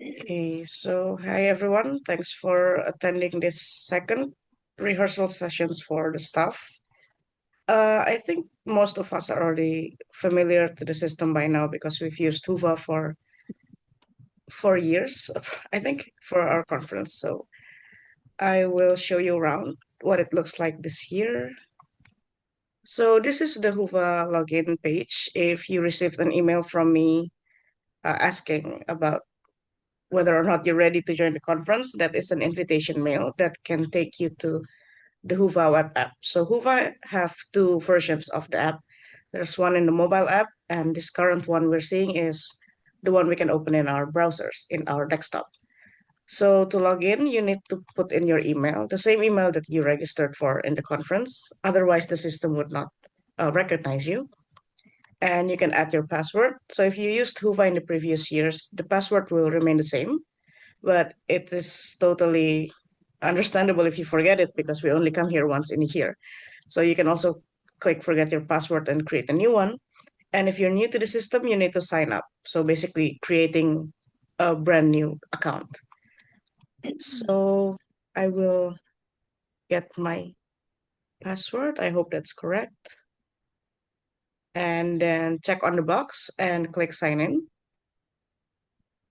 Okay, so hi everyone. Thanks for attending this second rehearsal sessions for the staff. I think most of us are already familiar to the system by now because we've used Huva for 4 years, I think, for our conference. So I will show you around what it looks like this year. So this is the Huva login page. If you received an email from me asking about whether or not you're ready to join the conference, that is an invitation mail that can take you to the Huva web app. So Huva have two versions of the app. There's one in the mobile app, and this current one we're seeing is the one we can open in our browsers, in our desktop. So to log in, you need to put in your email, the same email that you registered for in the conference. Otherwise, the system would not recognize you. And you can add your password. So if you used Huva in the previous years, the password will remain the same, but it is totally understandable if you forget it because we only come here once in a year. So you can also click forget your password and create a new one. And if you're new to the system, you need to sign up. So basically creating a brand new account. So I will get my password. I hope that's correct. And then check on the box and click sign in.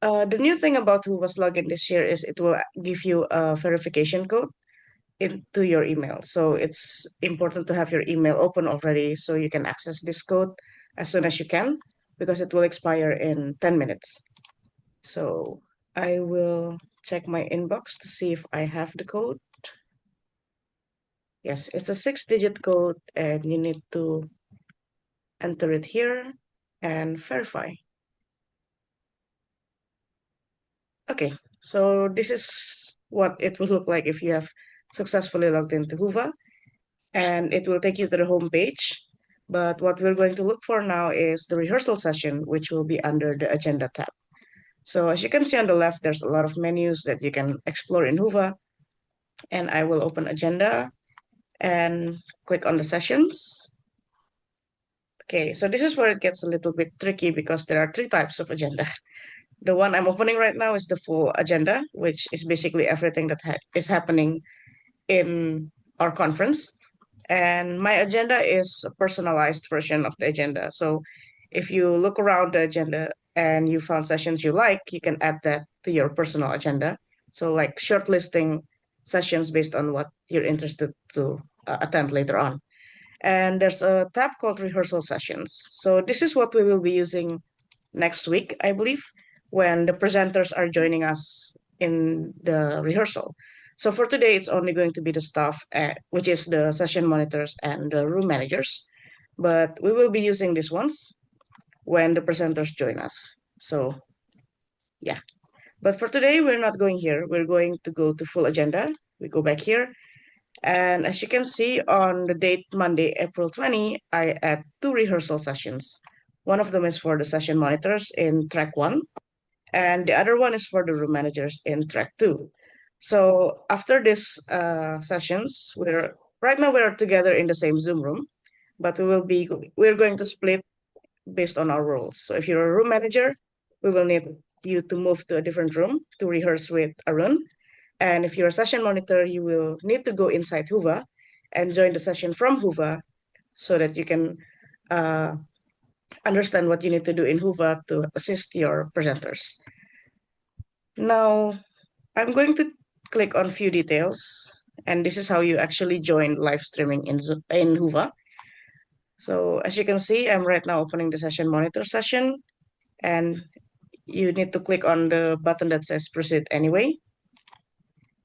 The new thing about Who's login this year is it will give you a verification code into your email. So it's important to have your email open already so you can access this code as soon as you can because it will expire in 10 minutes. So I will check my inbox to see if I have the code. Yes, it's a 6-digit code and you need to enter it here and verify. Okay, so this is what it will look like if you have successfully logged into Huva, and it will take you to the home page. But what we're going to look for now is the rehearsal session, which will be under the agenda tab. So as you can see on the left, there's a lot of menus that you can explore in Huva, and I will open agenda and click on the sessions. Okay, so this is where it gets a little bit tricky because there are three types of agenda. The one I'm opening right now is the full agenda, which is basically everything that is happening in our conference. And my agenda is a personalized version of the agenda. So if you look around the agenda and you found sessions you like, you can add that to your personal agenda. So like shortlisting sessions based on what you're interested to attend later on. And there's a tab called rehearsal sessions. So this is what we will be using next week, I believe, when the presenters are joining us in the rehearsal. So for today, it's only going to be the staff, which is the session monitors and the room managers. But we will be using these ones when the presenters join us. So yeah. But for today, we're not going here. We're going to go to full agenda. We go back here. And as you can see on the date Monday, April 20, I add two rehearsal sessions. One of them is for the session monitors in track one, and the other one is for the room managers in track two. So after these sessions, we're right now we're together in the same Zoom room, but we're going to split based on our roles. So if you're a room manager, we will need you to move to a different room to rehearse with Arun. And if you're a session monitor, you will need to go inside Huva and join the session from Huva so that you can uh, understand what you need to do in Huva to assist your presenters. Now, I'm going to click on few details, and this is how you actually join live streaming in Huva. So as you can see, I'm right now opening the session monitor session, and you need to click on the button that says proceed anyway.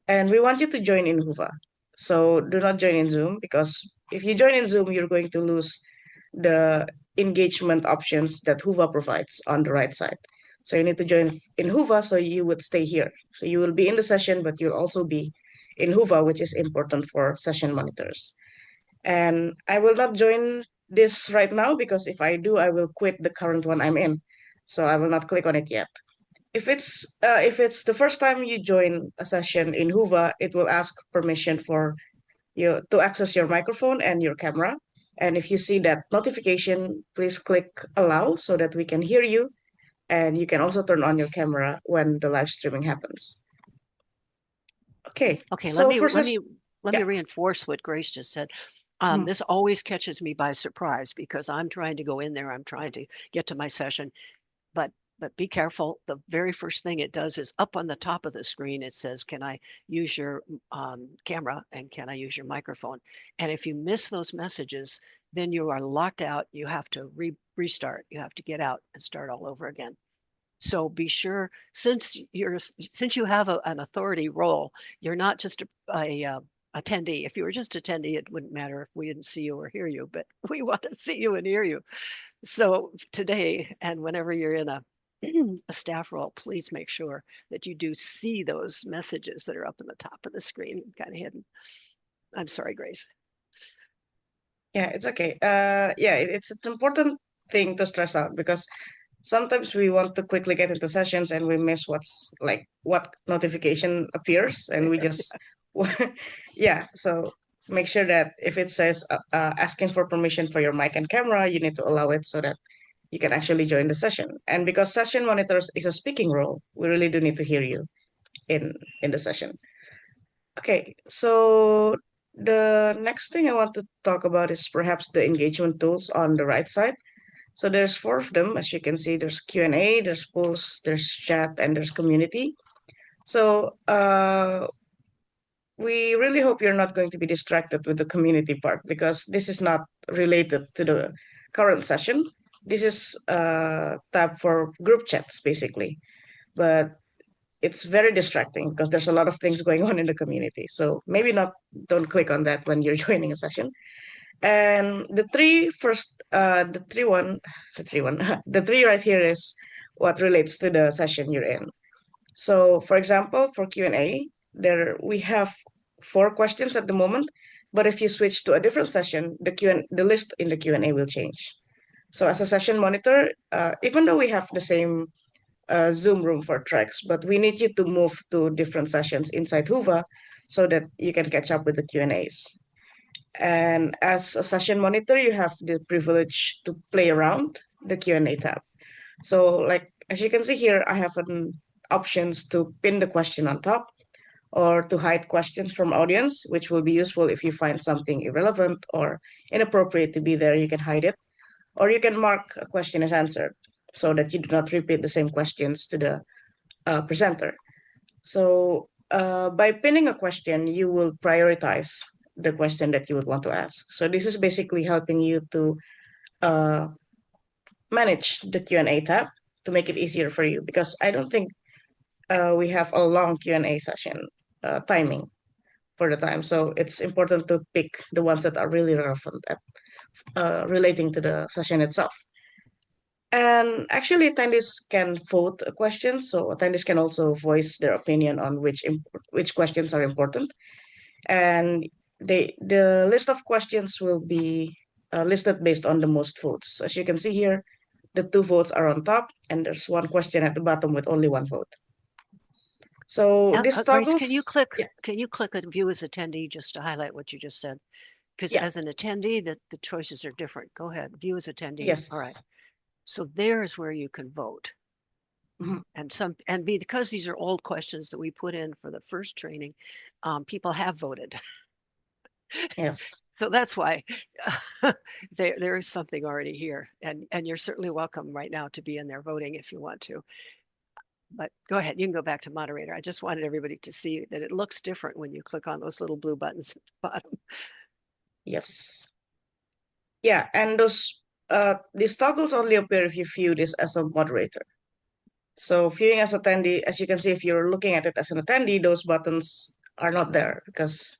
And we want you to join in Huva. So do not join in Zoom because if you join in Zoom, you're going to lose the engagement options that Huva provides on the right side. So you need to join in Huva so you would stay here. So you will be in the session, but you'll also be in Huva, which is important for session monitors. And I will not join this right now because if I do, I will quit the current one I'm in. So I will not click on it yet. If it's the first time you join a session in Huva, it will ask permission for you to access your microphone and your camera. And if you see that notification, please click allow so that we can hear you And you can also turn on your camera when the live streaming happens. Okay, Okay, so for such, let me yeah, reinforce what Grace just said. mhm. This always catches me by surprise because I'm trying to go in there, I'm trying to get to my session, but be careful. The very first thing it does is up on the top of the screen, it says, "Can I use your camera and can I use your microphone?" And if you miss those messages, then you are locked out. You have to restart. You have to get out and start all over again. So be sure, since you have an authority role, you're not just a attendee. If you were just attendee, it wouldn't matter if we didn't see you or hear you, but we want to see you and hear you. So today, and whenever you're in a a staff role, please make sure that you do see those messages that are up in the top of the screen, kind of hidden. I'm sorry, Grace. Yeah, it's okay. Yeah, it's an important thing to stress out because sometimes we want to quickly get into sessions and we miss what's like what notification appears and we just yeah, so make sure that if it says asking for permission for your mic and camera, you need to allow it so that you can actually join the session. And because session monitors is a speaking role, we really do need to hear you in the session. Okay, so the next thing I want to talk about is perhaps the engagement tools on the right side. So there's four of them, as you can see. There's Q&A, there's polls, there's chat, and there's community. So we really hope you're not going to be distracted with the community part because this is not related to the current session. This is a tab for group chats, basically. But it's very distracting because there's a lot of things going on in the community. So maybe not, don't click on that when you're joining a session. And the three right here is what relates to the session you're in. So, for example, for Q&A, there we have four questions at the moment, but if you switch to a different session, the list in the Q&A will change. So, as a session monitor, even though we have the same Zoom room for tracks, but we need you to move to different sessions inside Huva so that you can catch up with the Q&As. And as a session monitor, you have the privilege to play around the Q&A tab. So like, as you can see here, I have an options to pin the question on top or to hide questions from audience, which will be useful if you find something irrelevant or inappropriate to be there, you can hide it. Or you can mark a question as answered so that you do not repeat the same questions to the presenter. So by pinning a question, you will prioritize the question that you would want to ask. So this is basically helping you to uh, manage the Q&A tab to make it easier for you because I don't think we have a long Q&A session timing for the time. So it's important to pick the ones that are really relevant at relating to the session itself. And actually, attendees can vote a question, so attendees can also voice their opinion on which questions are important. And the list of questions will be listed based on the most votes. As you can see here, the two votes are on top, and there's one question at the bottom with only one vote. So this Grace, toggles, yeah, can you click a view as attendee just to highlight what you just said? Because yeah, as an attendee, the choices are different. Go ahead, view as attendee. All right. yes. So there's where you can vote. Mhm. Because these are old questions that we put in for the first training, people have voted. Yes. So that's why there is something already here, and you're certainly welcome right now to be in there voting if you want to. But go ahead, you can go back to moderator. I just wanted everybody to see that it looks different when you click on those little blue buttons at the bottom. Yes. Yeah, and these toggles only appear if you view this as a moderator. So viewing as attendee, as you can see, if you're looking at it as an attendee, those buttons are not there because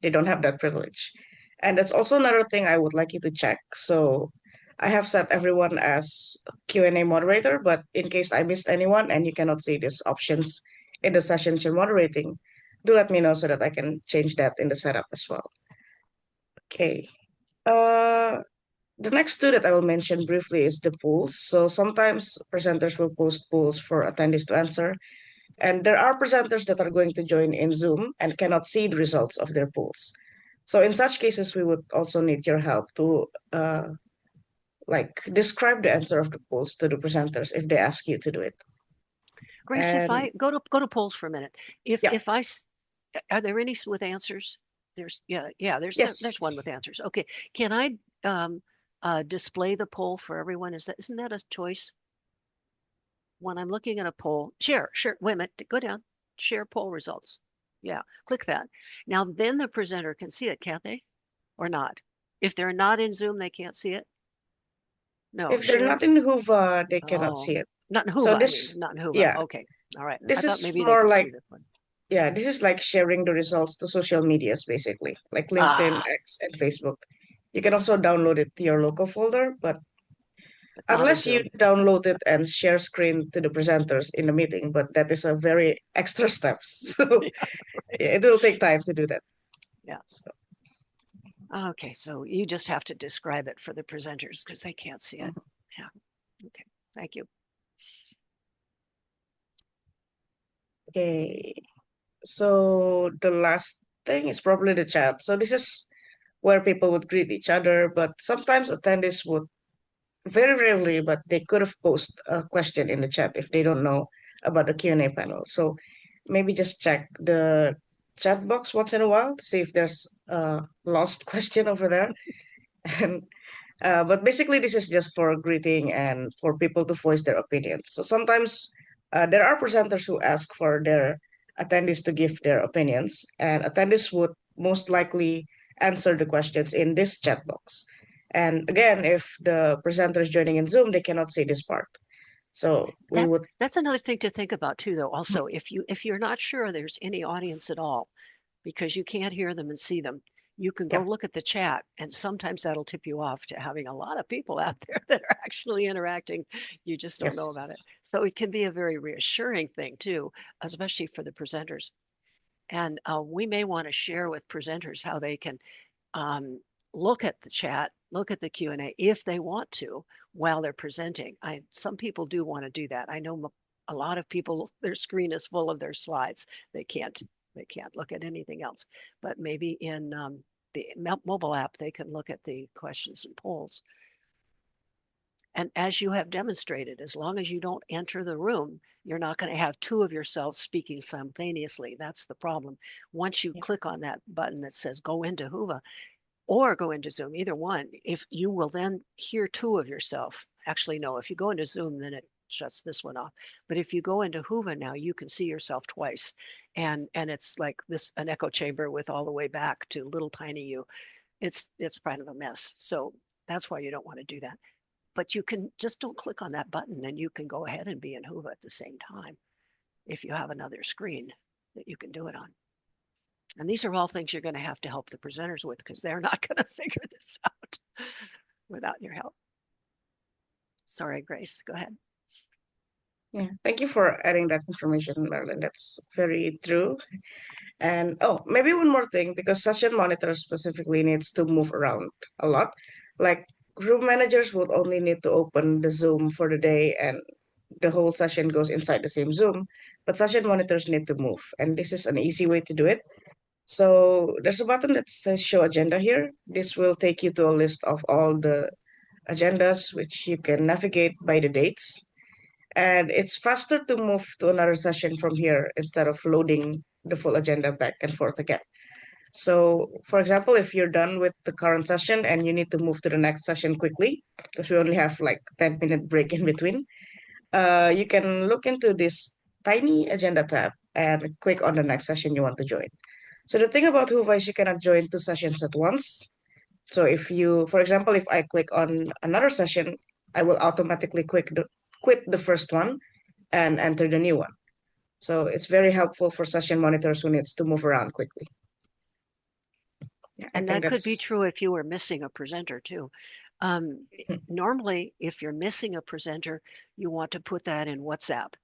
they don't have that privilege. And that's also another thing I would like you to check. So I have set everyone as Q&A moderator, but in case I missed anyone and you cannot see these options in the sessions you're moderating, do let me know so that I can change that in the setup as well. Okay. Uh, the next two that I will mention briefly is the polls. So sometimes presenters will post polls for attendees to answer, and there are presenters that are going to join in Zoom and cannot see the results of their polls. So in such cases, we would also need your help to like describe the answer of the polls to the presenters if they ask you to do it. Grace, if And I go to polls for a minute, if yeah, if I are there any with answers? Yeah, there's one yes, with answers. Okay, can I display the poll for everyone? Isn't that a choice? When I'm looking at a poll, share. Wait a minute, go down, share poll results. Yeah, click that. Now then the presenter can see it, can't they? Or not? If they're not in Zoom, they can't see it? No, if they're share. not in Hoover, they cannot Oh, see it. not in So Huva, I mean, this, not in Huva. yeah, Okay, all right. I this thought is maybe they more could like, see this one. yeah, this is like sharing the results to social medias, basically, like LinkedIn, Ah, X, and Facebook. You can also download it to your local folder, but but not in unless you Zoom. download it and share screen to the presenters in the meeting, but that is a very extra steps. So Yeah, right. yeah, it will take time to do that. Yeah. So, Okay, so you just have to describe it for the presenters because they can't see it. mhm. Yeah. Okay. Thank you. Okay. So the last thing is probably the chat. So this is where people would greet each other, but sometimes attendees would very rarely, but they could have posted a question in the chat if they don't know about the Q&A panel. So maybe just check the chat box once in a while to see if there's a lost question over there. And but basically, this is just for greeting and for people to voice their opinions. So sometimes there are presenters who ask for their attendees to give their opinions, and attendees would most likely answer the questions in this chat box. And again, if the presenter is joining in Zoom, they cannot see this part. So we That would, that's another thing to think about too, though. Also, if you're not sure there's any audience at all, because you can't hear them and see them, you can go yeah, look at the chat, and sometimes that'll tip you off to having a lot of people out there that are actually interacting. You just don't know about yes, it. So it can be a very reassuring thing too, especially for the presenters. And we may want to share with presenters how they can um, look at the chat, look at the Q&A if they want to while they're presenting. Some people do want to do that. I know a lot of people, their screen is full of their slides. They can't they can't look at anything else. But maybe in the mobile app, they can look at the questions and polls. And as you have demonstrated, as long as you don't enter the room, you're not going to have two of yourselves speaking simultaneously. That's the problem. Once you yeah, click on that button that says go into Huva, or go into Zoom, either one, if you will then hear two of yourself. Actually, no, if you go into Zoom, then it shuts this one off. But if you go into Huva now, you can see yourself twice. And it's like this an echo chamber with all the way back to little tiny you. It's kind of a mess. So that's why you don't want to do that. But you can just don't click on that button and you can go ahead and be in Huva at the same time if you have another screen that you can do it on. And these are all things you're going to have to help the presenters with because they're not going to figure this out without your help. Sorry, Grace, go ahead. yeah. Thank you for adding that information, Marilyn. That's very true. And oh, maybe one more thing, because session monitor specifically needs to move around a lot. Like room managers would only need to open the Zoom for the day and the whole session goes inside the same Zoom, but session monitors need to move. And this is an easy way to do it. So there's a button that says show agenda here. This will take you to a list of all the agendas, which you can navigate by the dates. And it's faster to move to another session from here instead of loading the full agenda back and forth again. So, for example, if you're done with the current session and you need to move to the next session quickly, because we only have like 10-minute break in between, you can look into this tiny agenda tab and click on the next session you want to join. So the thing about Hoova is you cannot join two sessions at once. So if you, for example, if I click on another session, I will automatically quit the first one and enter the new one. So it's very helpful for session monitors who needs to move around quickly. Yeah, I And think that could be that's true if you were missing a presenter too. Um, Normally, if you're missing a presenter, you want to put that in WhatsApp.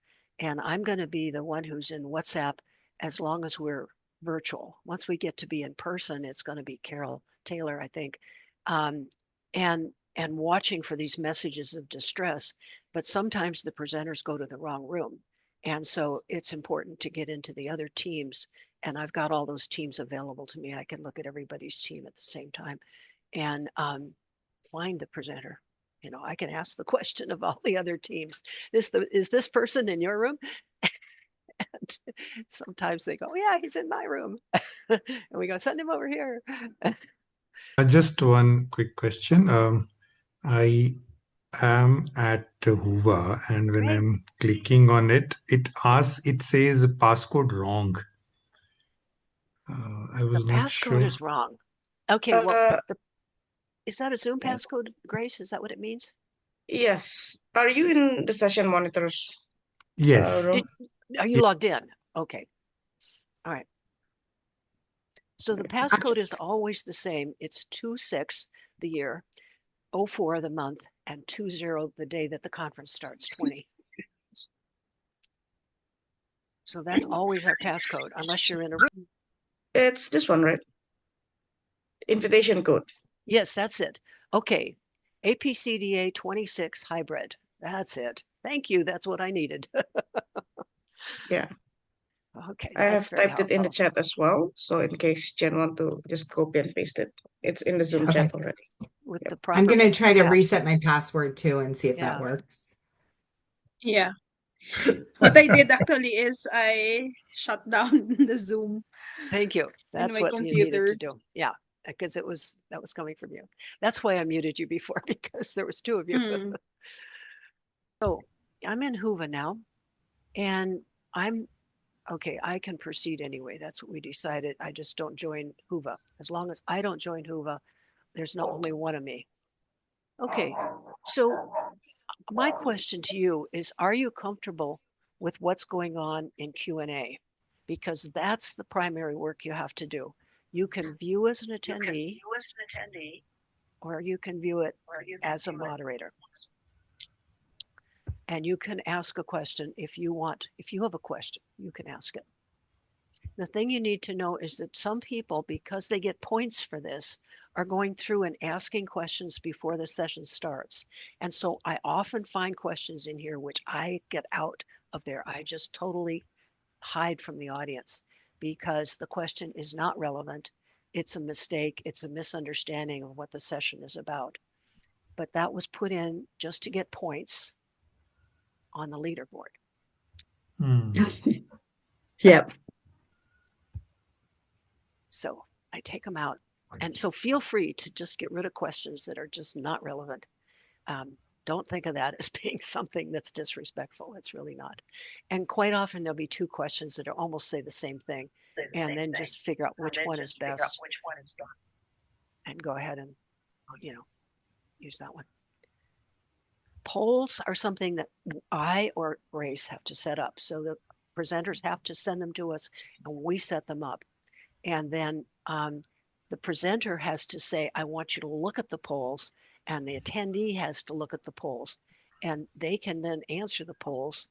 And I'm going to be the one who's in WhatsApp as long as we're virtual. Once we get to be in person, it's going to be Carol Taylor, I think. Um, and watching for these messages of distress, but sometimes the presenters go to the wrong room. And so it's important to get into the other teams. And I've got all those teams available to me. I can look at everybody's team at the same time and find the presenter I can ask the question of all the other teams. Is this person in your room? And sometimes they go, yeah, he's in my room. And we go, send him over here. Just one quick question. I am at Hoover, and when Great. I'm clicking on it, it says passcode wrong. I The was not passcode sure. is wrong. Okay, well, Uh, is that a Zoom passcode, Grace? Is that what it means? yes. Are you in the session monitors Yes. room? Are you Ye- logged in? Okay. All right. So the passcode is always the same. It's 26 the year, 04 the month, and 20 the day that the conference starts, 20. So that's always our passcode, unless you're in a room. It's this one, right? Invitation code. Yes, that's it. Okay. APCDA 26 hybrid. That's it. Thank you. That's what I needed. Yeah. Okay, I that's have very typed it in the helpful. chat as well. So in case Jen want to just copy and paste it, it's in the Zoom Yeah, chat Okay. already. with Yep. the I'm proper going to try to path. reset my password too and see if Yeah. that works. Yeah. What I did actually is I shut down the Zoom Thank you. in That's my what you needed to computer. do. Yeah, because that was coming from you. That's why I muted you before because there was two of you. Hmm. So I'm in Hoover now, and I'm okay. I can proceed anyway. That's what we decided. I just don't join Hoover. As long as I don't join Hoover, there's not only one of me. Okay, so my question to you is, are you comfortable with what's going on in Q&A? Because that's the primary work you have to do. You can view as an attendee, or you can view it as a moderator. And you can ask a question if you want. If you have a question, you can ask it. The thing you need to know is that some people, because they get points for this, are going through and asking questions before the session starts. And so I often find questions in here which I get out of there. I just totally hide from the audience because the question is not relevant. It's a mistake. It's a misunderstanding of what the session is about. But that was put in just to get points on the leaderboard. Hmm. Yep. So I take them out. And so feel free to just get rid of questions that are just not relevant. Don't think of that as being something that's disrespectful. It's really not. And quite often there'll be two questions that are almost say the same thing, and then just figure out which one is best and go ahead and, use that one. Polls are something that I or Grace have to set up. So the presenters have to send them to us and we set them up. And then the presenter has to say, I want you to look at the polls, and the attendee has to look at the polls, and they can then answer the polls.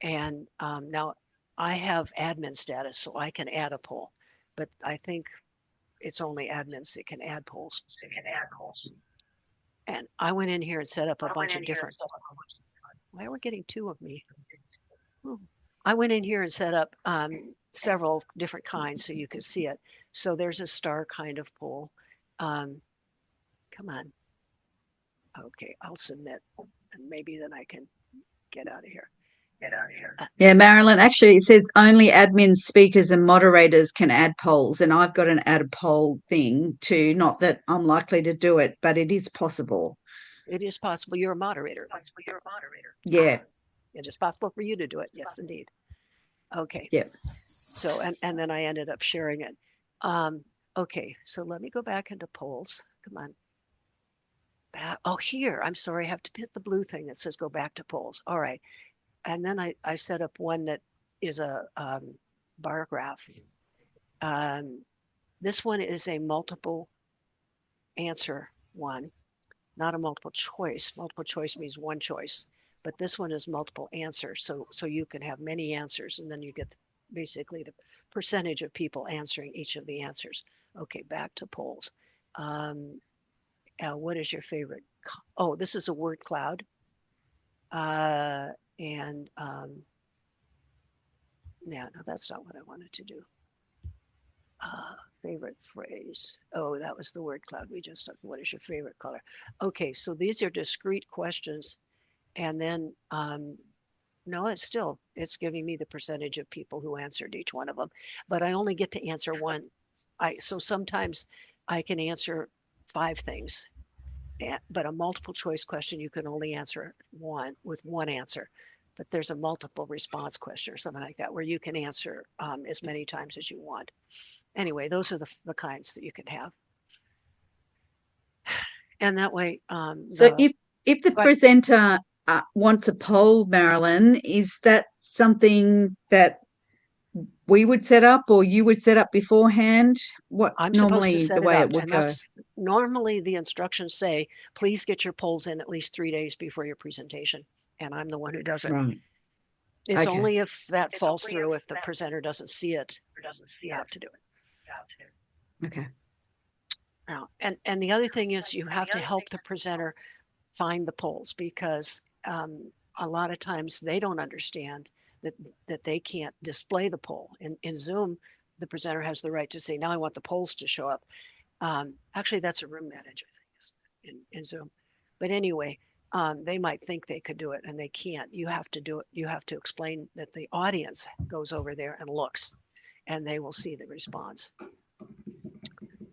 And now I have admin status, so I can add a poll, but I think it's only admins that can add polls. And I went in here and set up a bunch of different. Why are we getting two of me? I went in here and set up several different kinds so you could see it. So there's a star kind of poll. Come on. Okay, I'll submit, and maybe then I can get out of here. Yeah, Marilyn, actually it says only admins, speakers and moderators can add polls, and I've got an add a poll thing too. Not that I'm likely to do it, but it is possible. It is possible you're a moderator. Yeah. It is possible for you to do it. Yes, indeed. Okay. Yep. So, and then I ended up sharing it. Okay, so let me go back into polls. Come on. Oh, here, I'm sorry, I have to hit the blue thing that says go back to polls. All right. And then I set up one that is a bar graph. This one is a multiple answer one, not a multiple choice. Multiple choice means one choice, but this one is multiple answers. So you can have many answers, and then you get basically the percentage of people answering each of the answers. Okay, back to polls. What is your favorite? Oh, this is a word cloud. And yeah, no, that's not what I wanted to do. favorite phrase? Oh, that was the word cloud we just took. What is your favorite color? Okay, so these are discrete questions. And then, no, it's giving me the percentage of people who answered each one of them, but I only get to answer one. So sometimes I can answer 5 things, but a multiple choice question, you can only answer one with one answer. But there's a multiple response question or something like that where you can answer as many times as you want. Anyway, those are the kinds that you can have. And that way, So if the presenter wants a poll, Marilyn, is that something that we would set up or you would set up beforehand? What I'm supposed to normally set the it way up, it would and go? that's normally the instructions say, please get your polls in at least 3 days before your presentation. And I'm the one who does it. Right. It's Okay. only if that falls through, if the presenter doesn't see it, you have to do it. Okay. Now, and the other thing is you have to help the presenter find the polls because a lot of times they don't understand that they can't display the poll. In Zoom, the presenter has the right to say, now I want the polls to show up. Actually, that's a room manager thing in Zoom. But anyway, they might think they could do it and they can't. You have to do it. You have to explain that the audience goes over there and looks and they will see the response.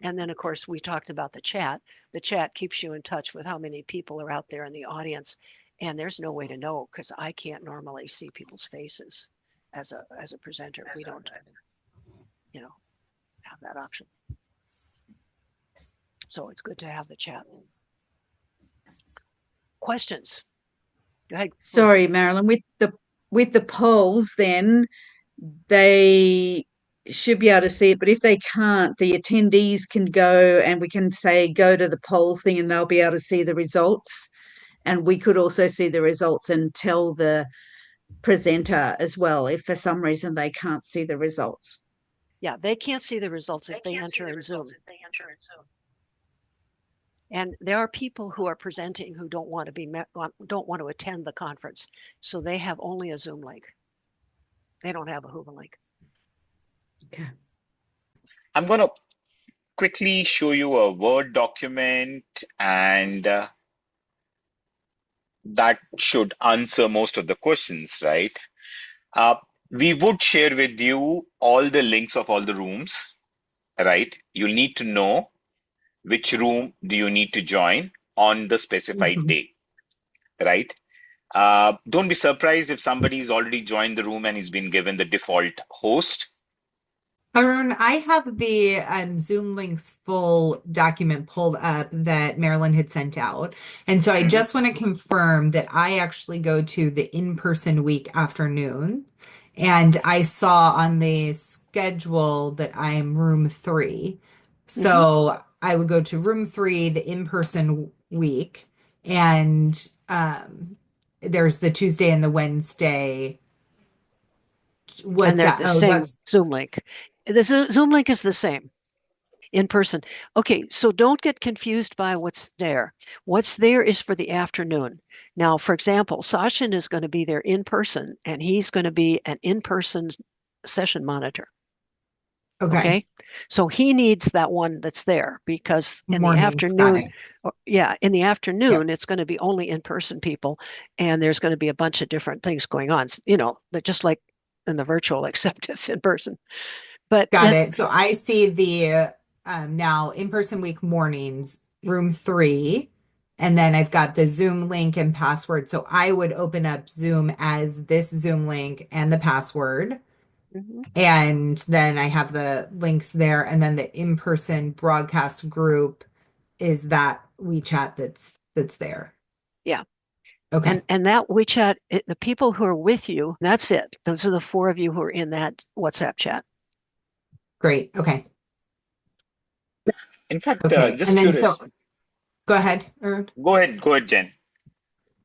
And then, of course, we talked about the chat. The chat keeps you in touch with how many people are out there in the audience. And there's no way to know because I can't normally see people's faces as a presenter. We don't, have that option. So it's good to have the chat. Questions? Go ahead. Sorry, Marilyn, with the polls, then they should be able to see it, but if they can't, the attendees can go and we can say go to the polls thing and they'll be able to see the results. And we could also see the results and tell the presenter as well if for some reason they can't see the results. Yeah, they can't see the results if they enter in Zoom. And there are people who are presenting who don't want to attend the conference, so they have only a Zoom link. They don't have a Hoover link. Okay. I'm going to quickly show you a Word document, and that should answer most of the questions, right? We would share with you all the links of all the rooms, right? You'll need to know which room do you need to join on the specified day, right? Don't be surprised if somebody's already joined the room and he's been given the default host. Arun, I have the Zoom links full document pulled up that Marilyn had sent out. And so I just want to confirm that I actually go to the in-person week afternoon. And I saw on the schedule that I'm room 3. So I would go to room 3, the in-person week. And there's the Tuesday and the Wednesday. What's and they're that? the Oh, same that's Zoom link. The Zoom link is the same in person. Okay, so don't get confused by what's there. What's there is for the afternoon. Now, for example, Sachin is going to be there in person, and he's going to be an in-person session monitor. Okay. So he needs that one that's there because in the Mornings, got afternoon, it. in the afternoon, it's going to be only in-person people, and there's going to be a bunch of different things going on. They're just like in the virtual, except it's in person. But Got it. So I see the now in-person week mornings, room 3, and then I've got the Zoom link and password. So I would open up Zoom as this Zoom link and the password. And then I have the links there, and then the in-person broadcast group is that WeChat that's there. Yeah. Okay. And that WeChat, the people who are with you, that's it. Those are the 4 of you who are in that WhatsApp chat. Great. Okay. In fact, Okay. just And then curious. go ahead, Arun. Go ahead, Jen.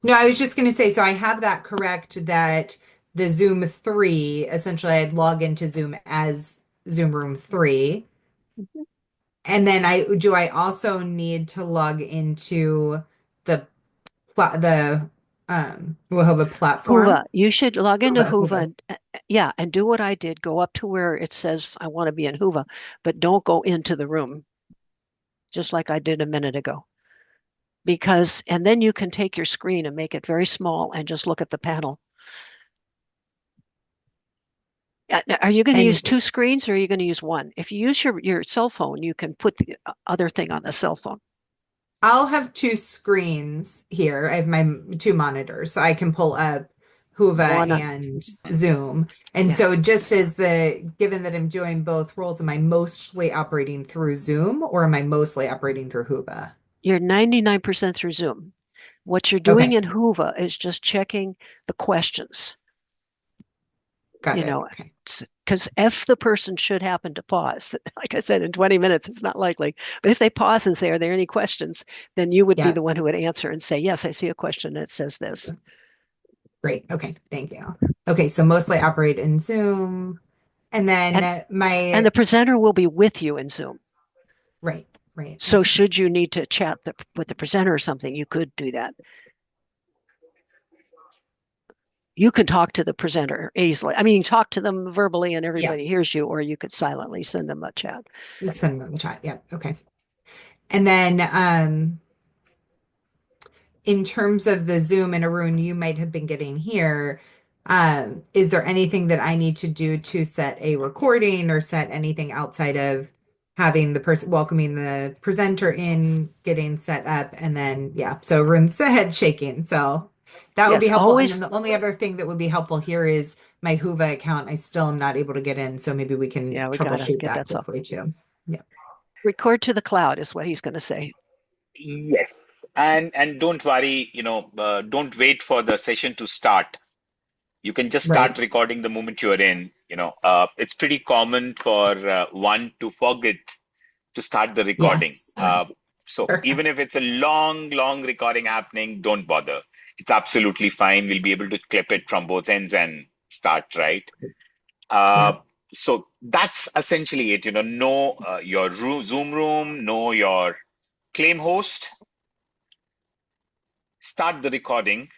No, I was just going to say, so I have that correct that the Zoom 3, essentially I'd log into Zoom as Zoom Room 3. And then I also need to log into the Wahova platform? Hoover. You should log into Hoover. Hoover Yeah, and do what I did. Go up to where it says I want to be in Hoover, but don't go into the room, just like I did a minute ago. And then you can take your screen and make it very small and just look at the panel. Are you going to use And two screens or are you going to use one? If you use your cell phone, you can put the other thing on the cell phone. I'll have two screens here. I have my two monitors, so I can pull up Hoover One on, and Zoom. And yeah. so given that I'm doing both roles, am I mostly operating through Zoom or am I mostly operating through Hoover? You're 99% through Zoom. What you're doing Okay, in Hoover is just checking the questions. got You it. know, Okay. because if the person should happen to pause, like I said, in 20 minutes, it's not likely. But if they pause and say, are there any questions? Then you would be Yeah, the one who would answer and say, yes, I see a question that says this. great. Okay, thank you. Okay, so mostly operate in Zoom. And then And the presenter will be with you in Zoom. right, right. So Okay. should you need to chat with the presenter or something, you could do that. You can talk to the presenter easily. I mean, talk to them verbally and Yeah, everybody hears you, or you could silently send them a chat. send them a chat. Yeah, okay. And then in terms of the Zoom and Arun you might have been getting here, is there anything that I need to do to set a recording or set anything outside of having the person welcoming the presenter in, getting set up, and then yeah, so Arun's head shaking. So that would be Yes, helpful. And then always. the only other thing that would be helpful here is my Hoover account. I still am not able to get in, so maybe we can Yeah, we gotta troubleshoot get that that stuff. quickly too. Yeah. Record to the cloud is what he's going to say. Yes. And don't worry, don't wait for the session to start. You can just start Right. recording the moment you're in. It's pretty common for one to forget to start the recording. Yes. So even if Perfect. it's a long, long recording happening, don't bother. It's absolutely fine. We'll be able to clip it from both ends and start, right? Yeah. So that's essentially it. Know your Zoom room, know your claim host, start the recording.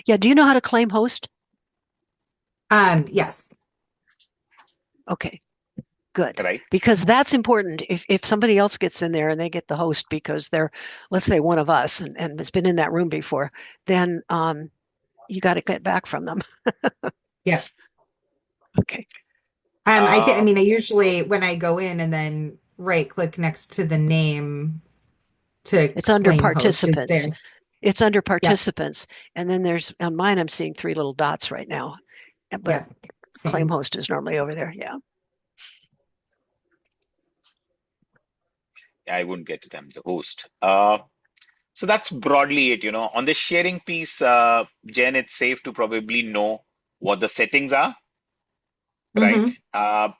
Yeah, do you know how to claim host? Yes. Okay, good. Right. Because that's important. If somebody else gets in there and they get the host because they're, let's say, one of us and has been in that room before, then you got to get back from them. Yeah. Okay. I mean, I usually when I go in and then right click next to the name to It's under claim host is participants. there. It's under Yeah. participants. And then there's, on mine, I'm seeing 3 little dots right now. But Yeah. claim Same. host is normally over there. Yeah. I wouldn't get to them, the host. So that's broadly it. On the sharing piece, Jen, it's safe to probably know what the settings are, right? Mm-hmm.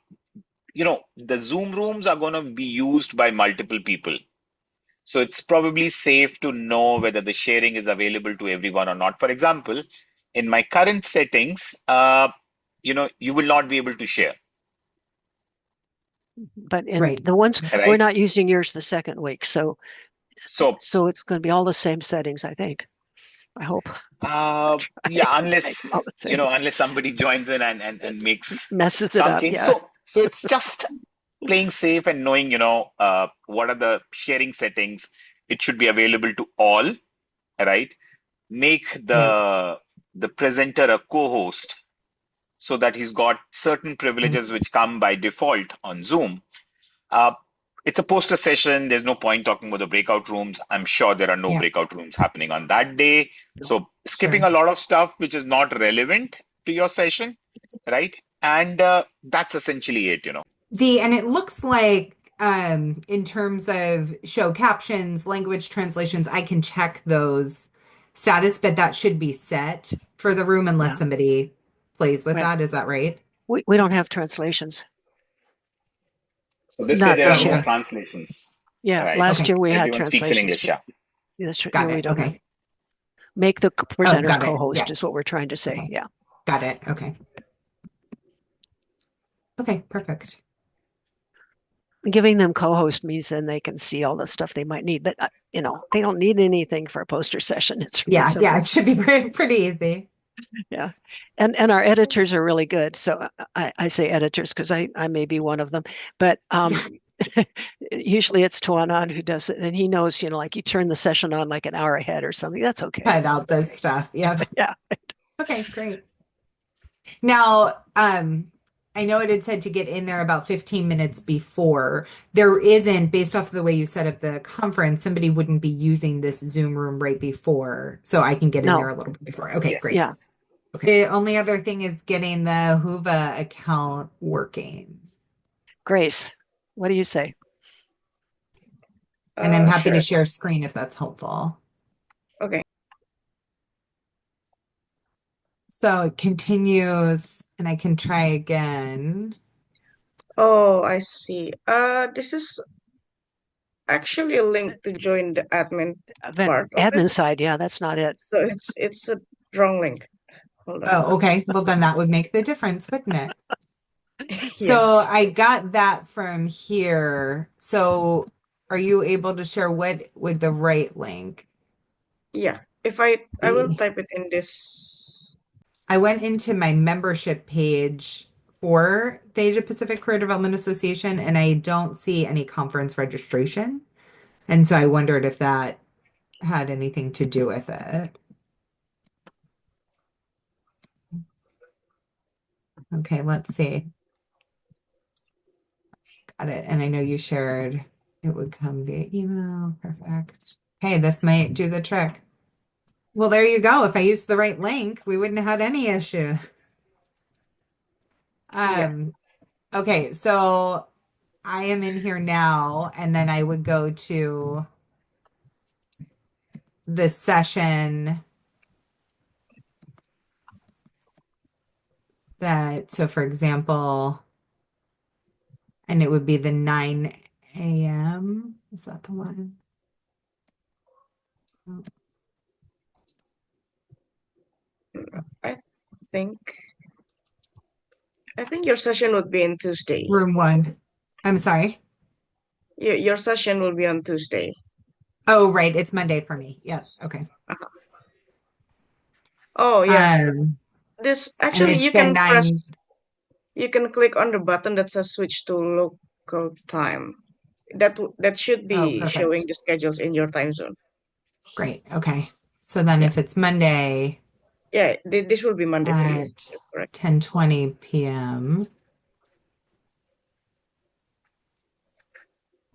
The Zoom rooms are going to be used by multiple people. So it's probably safe to know whether the sharing is available to everyone or not. For example, in my current settings, you will not be able to share, But in Right. the ones we're right? not using yours the second week. So So, it's going to be all the same settings, I think. I hope. yeah, All the same. unless somebody joins in and makes Messes it some up. change. Yeah. So it's just playing safe and knowing, what are the sharing settings. It should be available to all, right? Make Right. the presenter a co-host so that he's got certain privileges which come by default on Zoom. Uh, it's a poster session. There's no point talking about the breakout rooms. I'm sure there are no Yeah. breakout rooms happening on that day. So skipping Sure. a lot of stuff which is not relevant to your session, right? And that's essentially it. And it looks like in terms of show captions, language translations, I can check those status, but that should be set for the room unless Yeah. somebody plays with Right. that. Is that right? We don't have translations. So this year Not there are this Oh, no year. okay. translations, Yeah. right? Last Okay. year we had Everyone speaks in translations. English, yeah. This Got year we it. don't have. Okay. Make the Oh, presenters got it. co-host Yeah. is what we're trying to say. Okay. Yeah. Got it. Okay. Okay, perfect. Giving them co-host means then they can see all the stuff they might need, but they don't need anything for a poster session. It's really Yeah, simple. it should be pretty easy. Yeah. And our editors are really good. So I say editors because I may be one of them, but usually it's Tuanan who does it, and he knows, like you turn the session on like an hour ahead or something. That's okay. Cut out this stuff. Yep. Yeah. Okay, great. Now, I know it had said to get in there about 15 minutes before. There isn't, based off of the way you set up the conference, somebody wouldn't be using this Zoom room right before, so I can get in there No. a little bit before. Okay, great. Yeah. Okay, the only other thing is getting the Whova account working. Grace, what do you say? And I'm happy to Sure. share screen if that's helpful. Okay. So it continues, and I can try again. Oh, I see. This is actually a link to join the admin part of it. Admin side, yeah, that's not it. So it's a wrong link. Hold on. Oh, okay. Well, then that would make the difference, wouldn't it? So Yes. I got that from here. So are you able to share what with the right link? Yeah. If I will type it in this. I went into my membership page for the Asia Pacific Career Development Association, and I don't see any conference registration. And so I wondered if that had anything to do with it. Okay, let's see. Got it. And I know you shared it would come via email. Perfect. Hey, this might do the trick. Well, there you go. If I used the right link, we wouldn't have had any issue. Yeah. Okay, so I am in here now, and then I would go to the session that, so for example, and it would be the 9 a.m. Is that the one? I think I think your session would be on Tuesday. Room 1. I'm sorry. Your session will be on Tuesday. Oh, right. It's Monday for me. Yep. Okay. Uh-huh. Oh, yeah. This And actually it's the 9. you can click on the button that says switch to local time. That should Oh, be showing perfect. the schedules in your time zone. Great. Okay. So then Yeah. if it's Monday Yeah, this will be Monday for you. at That's correct. 10:20 p.m.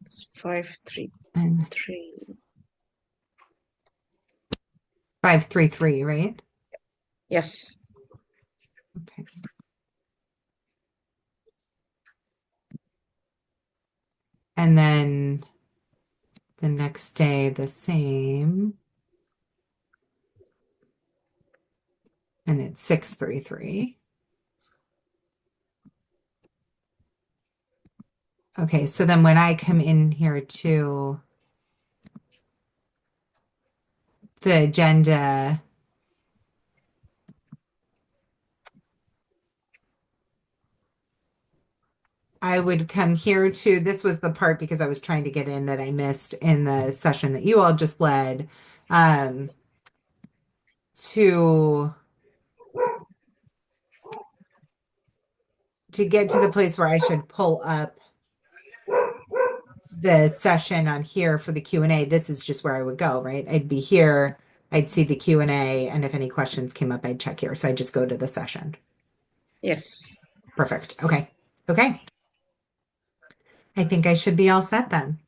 It's 533. and 533, right? Yes. Okay. And then the next day, the same. And it's 633. Okay, so then when I come in here to the agenda, I would come here to, this was the part because I was trying to get in that I missed in the session that you all just led, to get to the place where I should pull up the session on here for the Q&A. This is just where I would go, right? I'd be here, I'd see the Q&A, and if any questions came up, I'd check here. So I just go to the session. Yes. Perfect. Okay. Okay. I think I should be all set then.